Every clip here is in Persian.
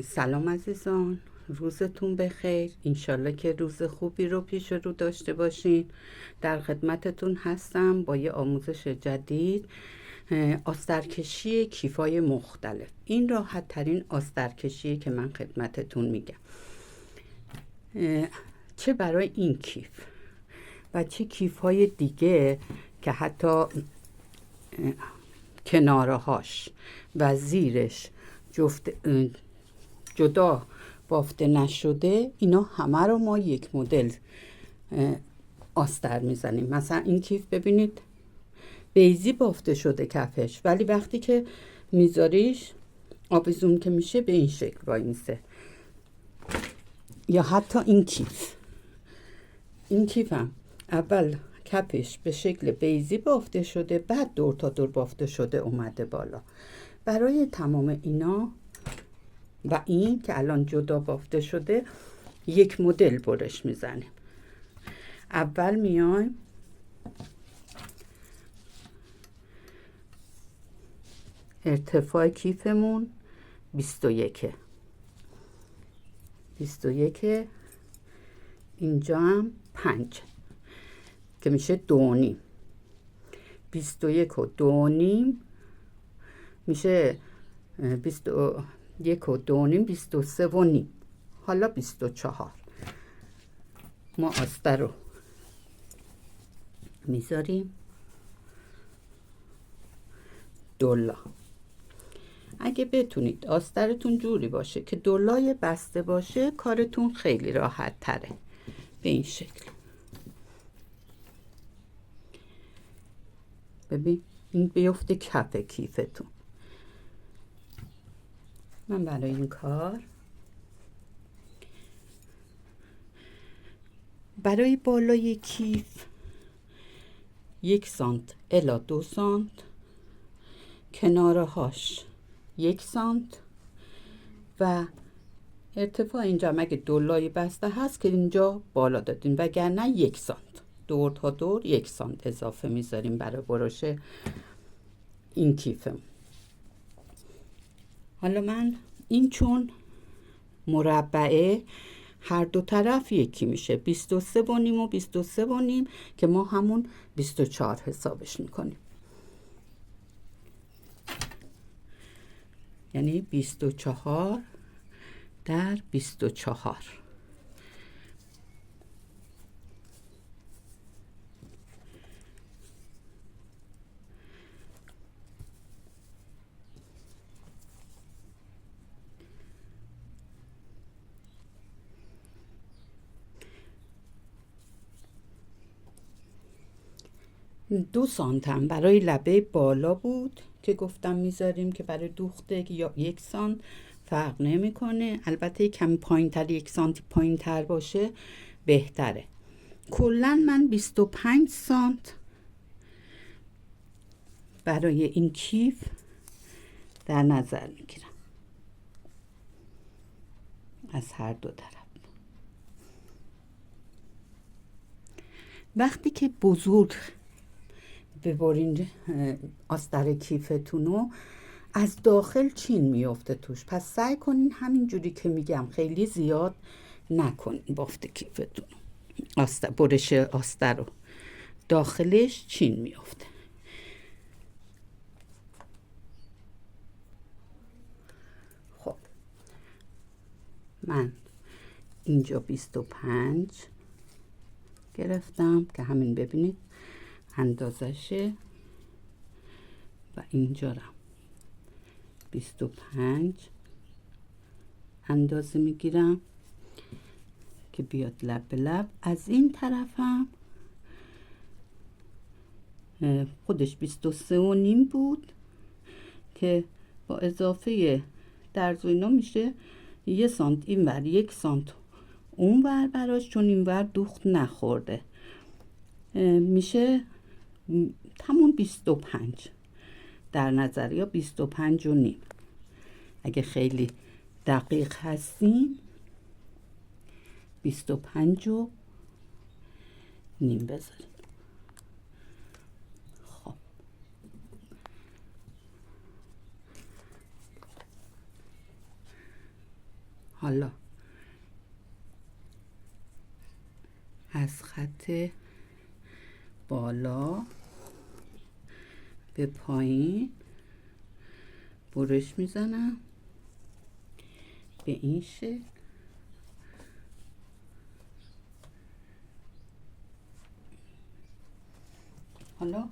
سلام عزیزان، روزتون بخیر. انشالله که روز خوبی رو پیش رو داشته باشین. در خدمتتون هستم با یه آموزش جدید، آسترکشی کیفای مختلف. این راحت ترین آسترکشیه که من خدمتتون میگم، چه برای این کیف و چه کیفای دیگه که حتی کنارهاش و زیرش جدا بافته نشده. اینا همه رو ما یک مدل آستر میزنیم. مثلا این کیف ببینید بیضی بافته شده کفش، ولی وقتی که میذاریش آویزون که میشه به این شکل وای میسه. یا حتی این کیف هم اول کفش به شکل بیضی بافته شده، بعد دور تا دور بافته شده اومده بالا. برای تمام اینا و این که الان جدا بافته شده یک مدل برش میزنیم. اول میایم ارتفاع کیفمون 21 اینجا هم 5 که میشه 2.5. 21 و 2.5 میشه 21 و 2.5 23.5. حالا 24. ما آستر رو میذاریم دولا. اگه بتونید آسترتون جوری باشه که دولای بسته باشه، کارتون خیلی راحت تره. به این شکل ببین این بیفته کف کیفتون. من برای این کار برای بالای کیف 1 سانت الی 2 سانت، کناره هاش 1 سانت و ارتفاع اینجا اگه دولای بسته هست که اینجا بالا دادیم، وگرنه 1 سانت دور تا دور 1 سانت اضافه میذاریم برای برش این کیفم. حالا من این چون مربعه هر دو طرف یکی میشه 23.5 و 23.5 که ما همون 24 حسابش میکنیم. یعنی 24 در 24. دو سانتم برای لبه بالا بود که گفتم میذاریم که برای دوخته یا 1 سانت فرق نمیکنه. البته کمی پایین تر 1 سانتی پایین تر باشه بهتره. کلا من 25 سانت برای این کیف در نظر میگیرم از هر دو طرف. وقتی که بزرگ ببرین آستر کیفتونو، از داخل چین میفته توش، پس سعی کنین همین جوری که میگم خیلی زیاد نکنین بافت کیفتونو. برش آستر رو داخلش چین میفته. خب من اینجا 25 گرفتم که همین ببینید اندازشه و اینجا رو 25 اندازه میگیرم که بیاد لب به لب. از این طرفم خودش 23.5 بود که با اضافه درز و اینا میشه 1 سانت این ور 1 سانت اون ور براش، چون این ور دوخت نخورده، میشه همون 25 در نظر، یا 25.5. اگه خیلی دقیق هستین 25.5 بذارید. خب حالا از خط بالا به پایین برش میزنم به این شکل. حالا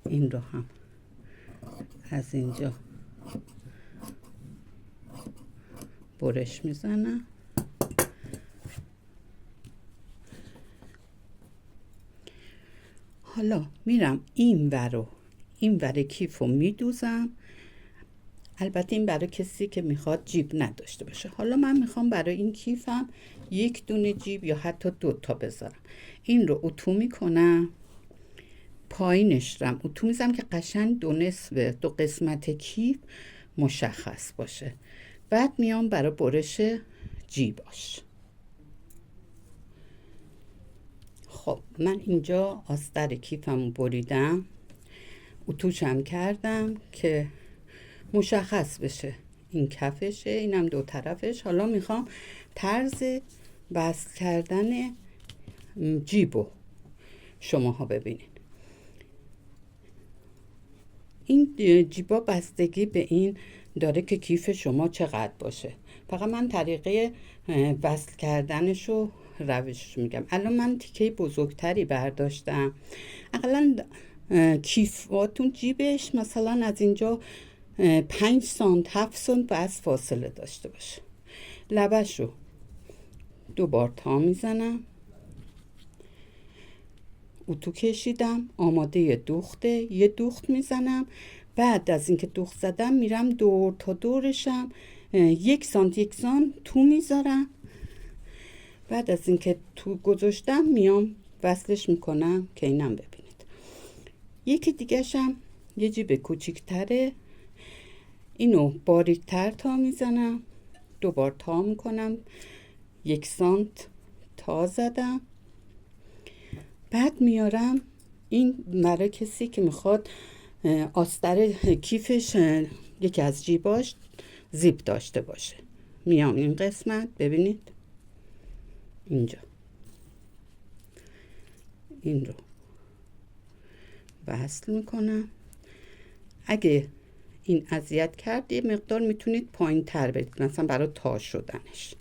این رو هم از اینجا برش میزنم. حالا میرم این ور کیف رو میدوزم. البته این برای کسی که میخواد جیب نداشته باشه. حالا من میخوام برای این کیفم یک دونه جیب یا حتی 2 تا بذارم. این رو اتو میکنم، پایینش رم اتو میزنم که قشنگ 2 قسمت کیف مشخص باشه. بعد میام برای برش جیباش. خب من اینجا آستر کیفمو بریدم، اتوشم کردم که مشخص بشه این کفشه، اینم 2 طرفش. حالا میخوام طرز بست کردن جیبو شماها ببینید. این جیبا بستگی به این داره که کیف شما چقدر باشه. فقط من طریقه وصل کردنشو روشش میگم. الان من تیکه بزرگتری برداشتم. اقلا کیفاتون جیبش مثلا از اینجا 5 سانت 7 سانت بس فاصله داشته باشه. لبشو 2 بار تا میزنم، اتو کشیدم، آماده دوخته، یه دوخت میزنم. بعد از اینکه دوخت زدم میرم دور تا دورشم 1 سانت تو میذارم. بعد از اینکه تو گذاشتم میام وصلش میکنم که اینم ببینید. یکی دیگه شم یه جیب کوچیک‌تره، اینو باریک‌تر تا میزنم، 2 بار تا میکنم، 1 سانت تا زدم. بعد میارم این برای کسی که میخواد آستر کیفش یکی از جیباش زیپ داشته باشه. میام این قسمت ببینید اینجا این رو وصل میکنم. اگه این اذیت کرد یه مقدار میتونید پایین تر برید، مثلا برای تا شدنش،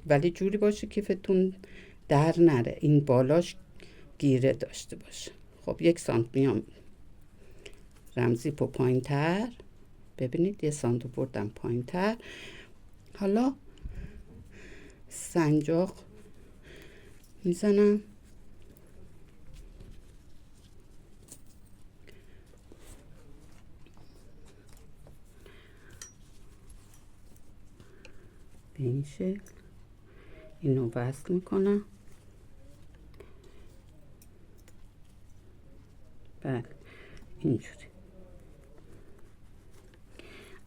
ولی جوری باشه کیفتون در نره، این بالاش گیره داشته باشه. خب 1 سانت میام رمزی پو پایین تر، ببینید 1 سانت بردم پایین تر. حالا سنجاق میزنم، به این شکل اینو وصل میکنم. بله اینجوری.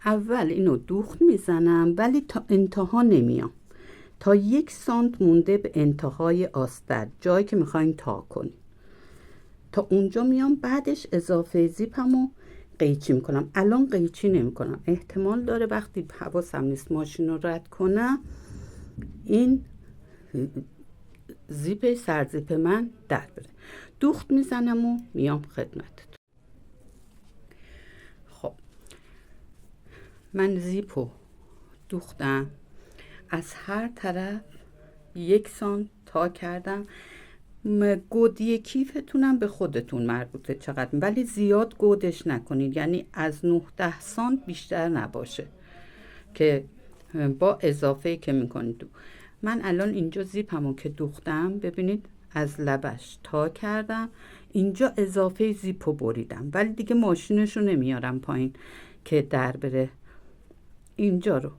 اول اینو دوخت میزنم ولی تا انتها نمیام، تا 1 سانت مونده به انتهای آستر، جایی که میخوایم تا کنیم، تا اونجا میام. بعدش اضافه زیپمو قیچی میکنم. الان قیچی نمیکنم، احتمال داره وقتی حواسم نیست ماشین رو رد کنم این زیپ سرزیپ من در بره. دوخت میزنم و میام خدمتتون. خب من زیپو دوختم، از هر طرف 1 سانت تا کردم. گودی کیفتونم به خودتون مربوطه چقدر، ولی زیاد گودش نکنید، یعنی از 9-10 سانت بیشتر نباشه که با اضافه که میکنید. من الان اینجا زیپمو که دوختم ببینید از لبش تا کردم، اینجا اضافه زیپو بریدم، ولی دیگه ماشینشو نمیارم پایین که در بره. اینجا رو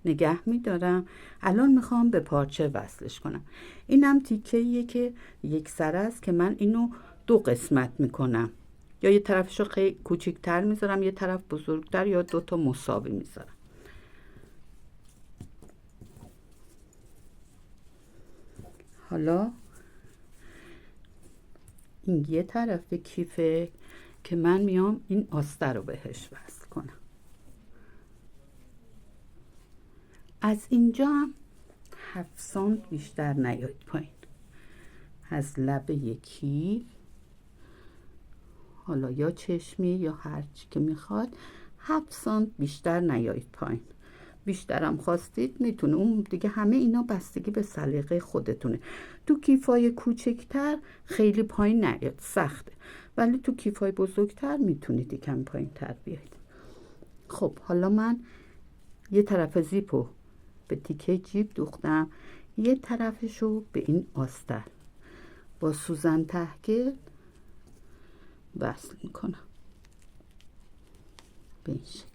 نگه میدارم. الان میخوام به پارچه وصلش کنم. اینم تیکه‌ایه که 1 سر است که من اینو 2 قسمت میکنم. یا یه طرفشو خیلی کوچیک‌تر میذارم یه طرف بزرگتر، یا دوتا مساوی میذارم. حالا این یه طرف کیفه که من میام این آستر رو بهش وصل کنم. از اینجا هم 7 سانت بیشتر نیاید پایین از لبه کیف. حالا یا چشمی یا هرچی که میخواد 7 سانت بیشتر نیاید پایین. بیشترم خواستید میتونه، اون دیگه همه اینا بستگی به سلیقه خودتونه. تو کیفای کوچکتر خیلی پایین نیاد، سخته، ولی تو کیفای بزرگتر میتونید یکم پایین تر بیاید. خب حالا من یه طرف زیپو به تیکه جیب دوختم، یه طرفشو به این آستر با سوزن تهگل وصل میکنم به این شکل.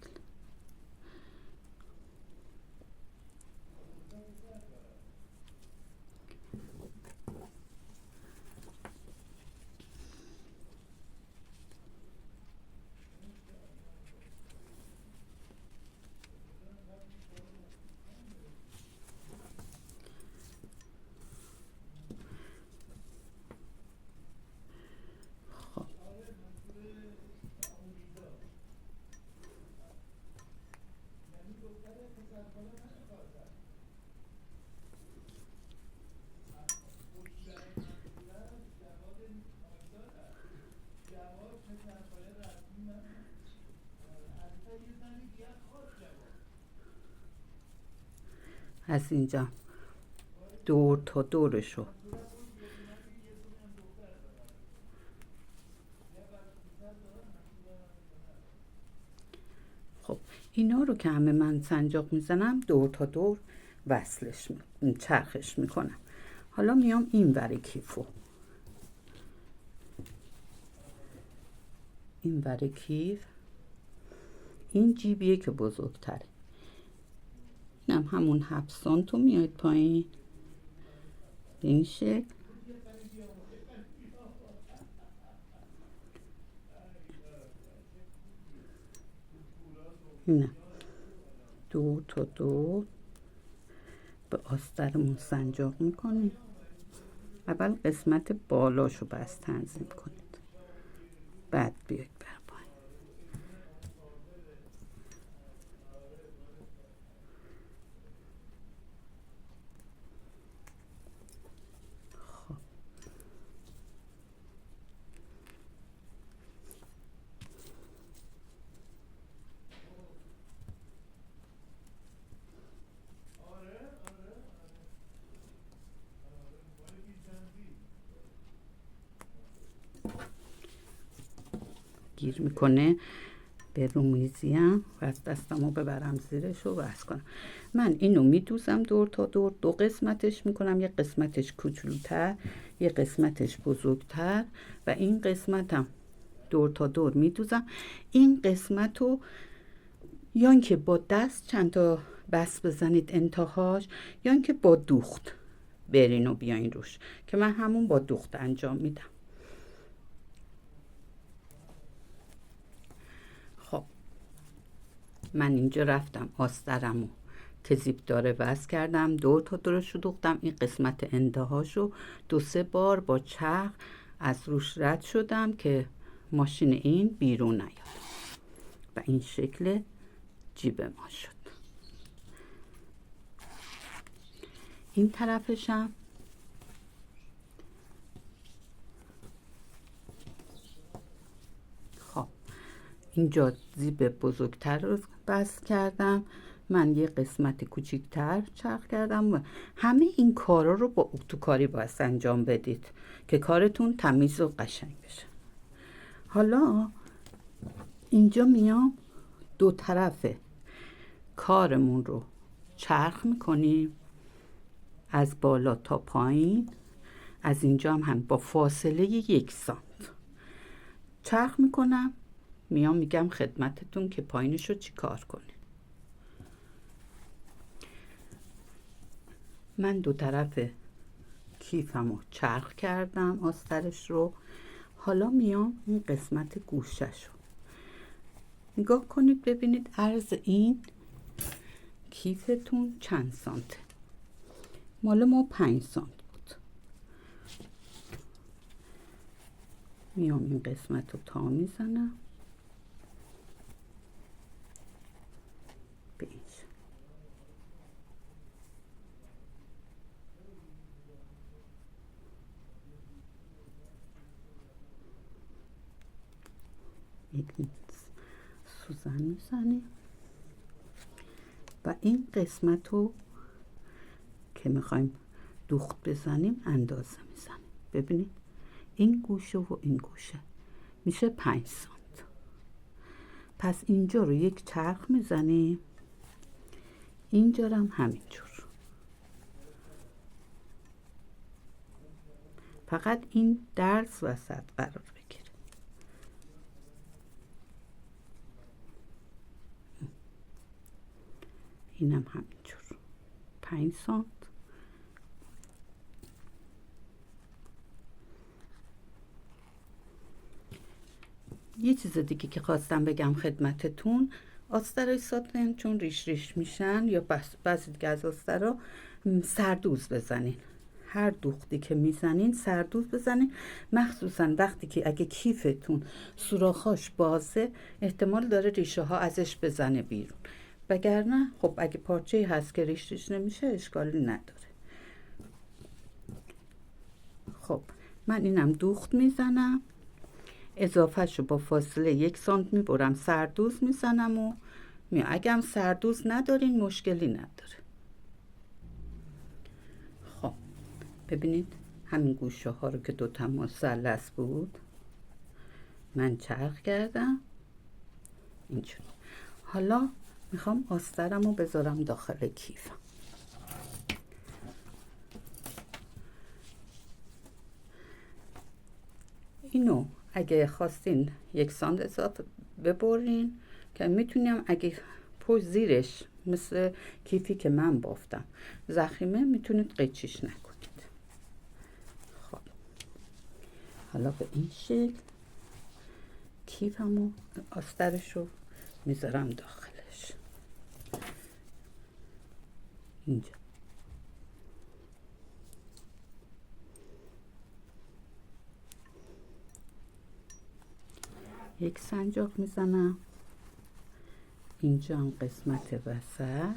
از اینجا دور تا دورشو خب اینا رو که همه من سنجاق میزنم دور تا دور وصلش چرخش میکنم. حالا میام این ور کیفو، این ور کیف این جیبیه که بزرگتره، اینم همون 7 سانتو میاید پایین به این شکل. نه دور تا دور به آسترمون سنجاق میکنیم. اول قسمت بالاشو بس تنظیم کنید، بعد بیاید بر پایین. خب گیر میکنه به رومیزیم و از دستمو ببرم زیرش و بس کنم. من اینو میدوزم دور تا دور، دو قسمتش میکنم، یه قسمتش کوچولوتر یه قسمتش بزرگتر و این قسمتم دور تا دور میدوزم. این قسمتو یا اینکه با دست چند تا بس بزنید انتهاش، یا اینکه با دوخت برین و بیاین روش، که من همون با دوخت انجام میدم. خب من اینجا رفتم آسترمو که زیپ داره وصل کردم، دور تا دورش رو دوختم، این قسمت انتهاشو 2-3 بار با چرخ از روش رد شدم که ماشین این بیرون نیاد و این شکل جیب ما شد. این طرفشم خب اینجا زیب بزرگتر رو بست کردم، من یه قسمت کوچیکتر چرخ کردم و همه این کارا رو با اتوکاری باید انجام بدید که کارتون تمیز و قشنگ بشه. حالا اینجا میام دو طرف کارمون رو چرخ میکنیم از بالا تا پایین. از اینجا هم با فاصله 1 سانت چرخ میکنم، میام میگم خدمتتون که پایینش رو چی کار کنیم. من دو طرف کیفمو چرخ کردم آسترش رو. حالا میام این قسمت گوشه شو نگاه کنید ببینید عرض این کیفتون چند سانته. مال ما 5 سانت بود. میام این قسمت رو تا میزنم به این شکل. یک سوزن میزنیم و این قسمت رو که میخوایم دوخت بزنیم اندازه میزنیم. ببینید این گوشه و این گوشه میشه 5 سانت. پس اینجا رو یک چرخ میزنیم، اینجا رو هم همینجور. فقط این درز وسط قرار بگیره. اینم همینجور 5 سانت. یه چیز دیگه که خواستم بگم خدمتتون، آسترای ساتن چون ریش ریش میشن یا بعضی دیگه از آسترا سردوز بزنین. هر دوختی که میزنین سردوز بزنین، مخصوصا وقتی که اگه کیفتون سوراخاش بازه احتمال داره ریشه ها ازش بزنه بیرون، وگرنه خب اگه پارچه هست که ریش ریش نمیشه اشکالی نداره. خب من اینم دوخت میزنم، اضافهش رو با فاصله 1 سانت میبرم سردوز میزنم و اگه هم سردوز ندارین مشکلی نداره. خب ببینید همین گوشه ها رو که دوتا مثلث بود من چرخ کردم اینجوری. حالا میخوام آسترم رو بذارم داخل کیفم. اینو اگه خواستین 1 سانت اضافه ببرین که میتونیم، اگه پشت زیرش مثل کیفی که من بافتم زخیمه میتونید قیچیش نکنید. خب حالا به این شکل کیفمو آسترش رو میذارم داخلش اینجا. یک سنجاق میزنم اینجا هم قسمت وسط،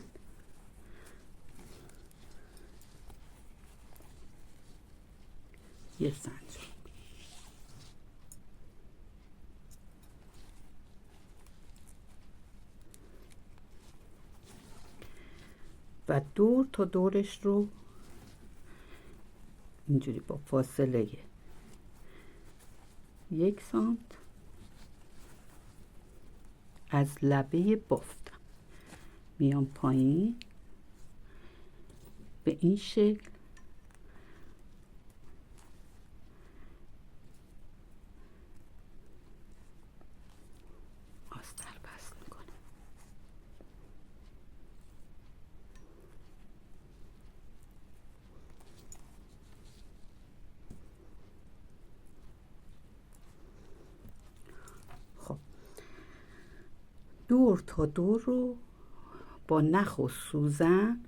یه سنجاق و دور تا دورش رو اینجوری با فاصله 1 سانت از لبه بافتم میام پایین به این شکل آستر بست میکنم. خب دور تا دور رو با نخ و سوزن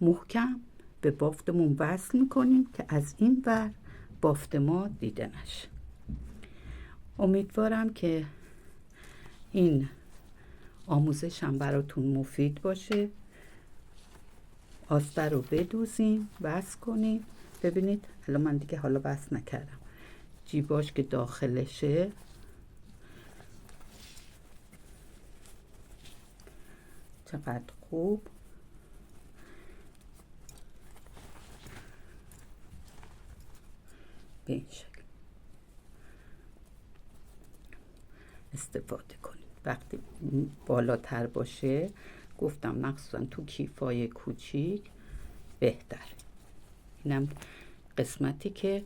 محکم به بافتمون وصل میکنیم که از این ور بافت ما دیده نشه. امیدوارم که این آموزش هم براتون مفید باشه. آستر رو بدوزیم، وصل کنیم. ببینید الان من دیگه حالا وصل نکردم، جیباش که داخلشه چقدر خوب. به این شکل استفاده کنید. وقتی بالاتر باشه گفتم مخصوصا تو کیفای کوچیک بهتره. اینم قسمتی که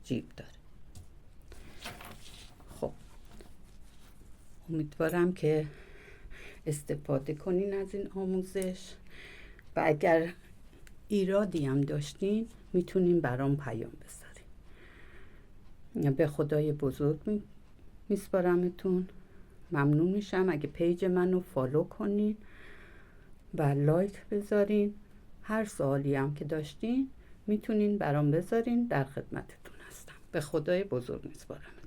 جیب داره. خب امیدوارم که استفاده کنین از این آموزش و اگر ایرادی هم داشتین میتونین برام پیام بذارین. به خدای بزرگ میسپارمتون. ممنون میشم اگه پیج منو فالو کنین و لایک بذارین. هر سوالی هم که داشتین میتونین برام بذارین، در خدمتتون هستم. به خدای بزرگ میسپارم.